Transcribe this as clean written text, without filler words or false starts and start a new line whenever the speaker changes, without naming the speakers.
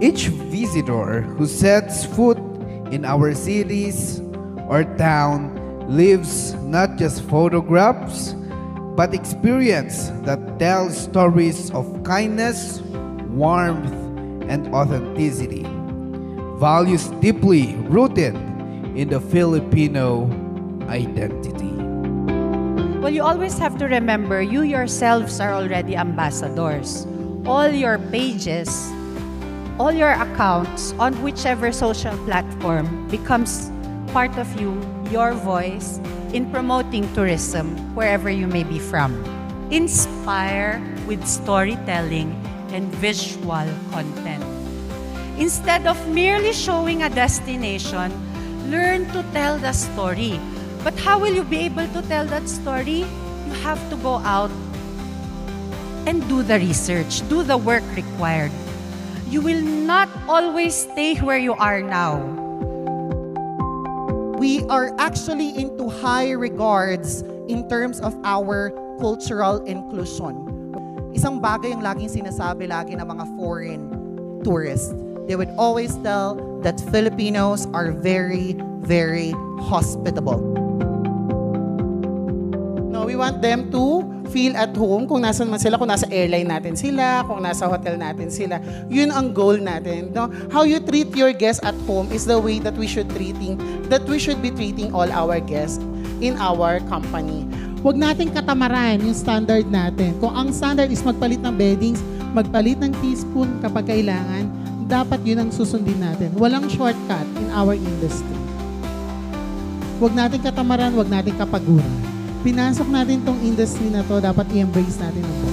Each visitor who sets foot in our cities or town leaves not just photographs, but experience that tells stories of kindness, warmth, and authenticity. Values deeply rooted in the Filipino identity.
Well, you always have to remember, you yourselves are already ambassadors. All your pages, all your accounts on whichever social platform becomes part of you, your voice in promoting tourism wherever you may be from. Inspire with storytelling and visual content. Instead of merely showing a destination, learn to tell the story. But how will you be able to tell that story? You have to go out and do the research, do the work required. You will not always stay where you are now.
We are actually into high regards in terms of our cultural inclusion. Isang bagay ang laging sinasabi lagi ng mga foreign tourists. They would always tell that Filipinos are very, very hospitable.
No, we want them to feel at home kung nasan man sila, kung nasa airline natin sila, kung nasa hotel natin sila. Yun ang goal natin. No? How you treat your guests at home is the way that we should be treating all our guests in our company.
Huwag nating katamaran yung standard natin. Kung ang standard is magpalit ng beddings, magpalit ng teaspoon kapag kailangan, dapat yun ang susundin natin. Walang shortcut in our industry. Huwag nating katamaran, huwag nating kapaguran. Pinasok natin tong industry na to, dapat i-embrace natin ito.